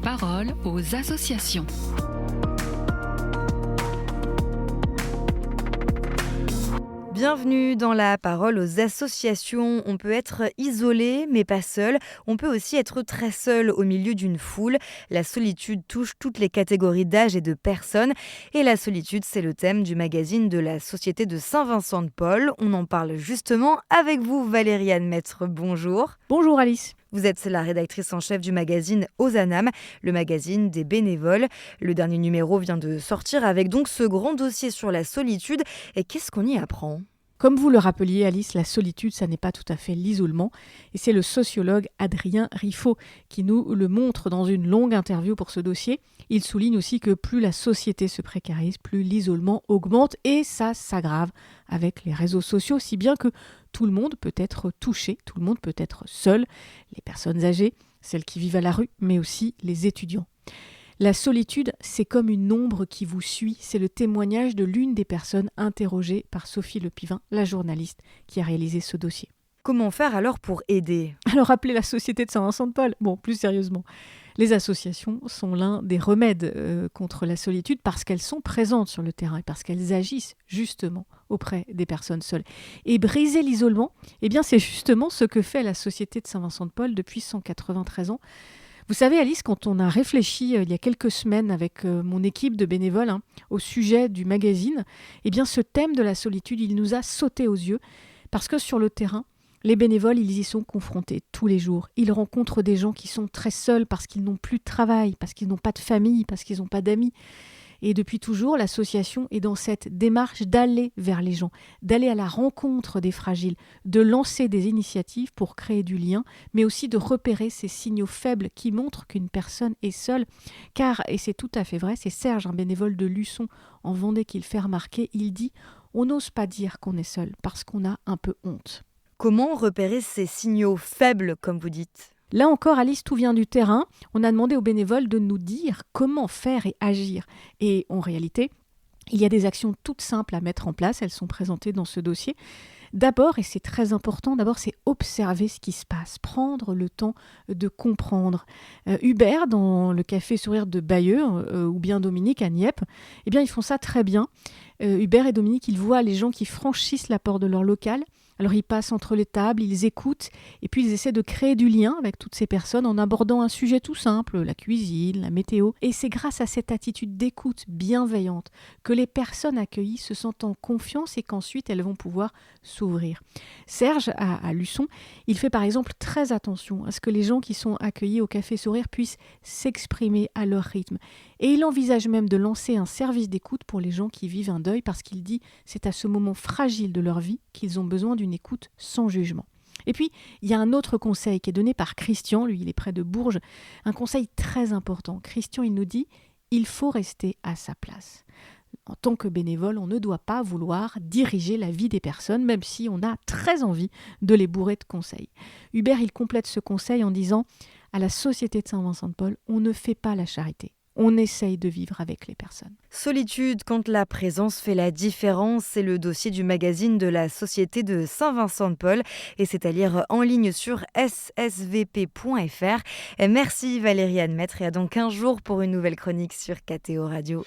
parole aux associations. Bienvenue dans la parole aux associations. On peut être isolé, mais pas seul. On peut aussi être très seul au milieu d'une foule. La solitude touche toutes les catégories d'âge et de personnes. Et la solitude, c'est le thème du magazine de la Société de Saint-Vincent-de-Paul. On en parle justement avec vous, Valérie-Anne Maître. Bonjour. Bonjour Alice. Vous êtes la rédactrice en chef du magazine Ozanam, le magazine des bénévoles. Le dernier numéro vient de sortir avec donc ce grand dossier sur la solitude. Et qu'est-ce qu'on y apprend ? Comme vous le rappeliez Alice, la solitude, ça n'est pas tout à fait l'isolement. Et c'est le sociologue Adrien Riffaut qui nous le montre dans une longue interview pour ce dossier. Il souligne aussi que plus la société se précarise, plus l'isolement augmente et ça s'aggrave avec les réseaux sociaux, si bien que tout le monde peut être touché, tout le monde peut être seul. Les personnes âgées, celles qui vivent à la rue, mais aussi les étudiants. La solitude, c'est comme une ombre qui vous suit. C'est le témoignage de l'une des personnes interrogées par Sophie Lepivin, la journaliste qui a réalisé ce dossier. Comment faire alors pour aider ? Alors appelez la Société de Saint-Vincent-de-Paul. Bon, plus sérieusement, les associations sont l'un des remèdes contre la solitude parce qu'elles sont présentes sur le terrain et parce qu'elles agissent justement auprès des personnes seules. Et briser l'isolement, eh bien, c'est justement ce que fait la Société de Saint-Vincent-de-Paul depuis 193 ans. Vous savez Alice, quand on a réfléchi il y a quelques semaines avec mon équipe de bénévoles au sujet du magazine, eh bien ce thème de la solitude, il nous a sauté aux yeux parce que sur le terrain, les bénévoles, ils y sont confrontés tous les jours. Ils rencontrent des gens qui sont très seuls parce qu'ils n'ont plus de travail, parce qu'ils n'ont pas de famille, parce qu'ils n'ont pas d'amis. Et depuis toujours, l'association est dans cette démarche d'aller vers les gens, d'aller à la rencontre des fragiles, de lancer des initiatives pour créer du lien, mais aussi de repérer ces signaux faibles qui montrent qu'une personne est seule. Car, et c'est tout à fait vrai, c'est Serge, un bénévole de Luçon en Vendée, qui le fait remarquer, il dit « On n'ose pas dire qu'on est seul parce qu'on a un peu honte ». Comment repérer ces signaux faibles, comme vous dites ? Là encore, Alice, tout vient du terrain. On a demandé aux bénévoles de nous dire comment faire et agir. Et en réalité, il y a des actions toutes simples à mettre en place. Elles sont présentées dans ce dossier. D'abord, et c'est très important, c'est observer ce qui se passe, prendre le temps de comprendre. Hubert, dans le Café Sourire de Bayeux, ou bien Dominique à Nieppe, eh bien, ils font ça très bien. Hubert et Dominique, ils voient les gens qui franchissent la porte de leur local. Alors ils passent entre les tables, ils écoutent et puis ils essaient de créer du lien avec toutes ces personnes en abordant un sujet tout simple, la cuisine, la météo. Et c'est grâce à cette attitude d'écoute bienveillante que les personnes accueillies se sentent en confiance et qu'ensuite elles vont pouvoir s'ouvrir. Serge, à Luçon, il fait par exemple très attention à ce que les gens qui sont accueillis au Café Sourire puissent s'exprimer à leur rythme. Et il envisage même de lancer un service d'écoute pour les gens qui vivent un deuil parce qu'il dit c'est à ce moment fragile de leur vie qu'ils ont besoin d'une écoute sans jugement. Et puis, il y a un autre conseil qui est donné par Christian, lui il est près de Bourges, un conseil très important. Christian, il nous dit il faut rester à sa place. En tant que bénévole, on ne doit pas vouloir diriger la vie des personnes, même si on a très envie de les bourrer de conseils. Hubert, il complète ce conseil en disant à la Société de Saint-Vincent-de-Paul, on ne fait pas la charité. On essaye de vivre avec les personnes. Solitude quand la présence fait la différence, c'est le dossier du magazine de la Société de Saint-Vincent-de-Paul et c'est à lire en ligne sur ssvp.fr. Merci Valérie-Anne Maître et à dans 15 jours pour une nouvelle chronique sur KTO Radio.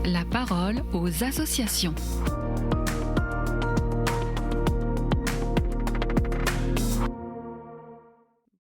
La parole aux associations.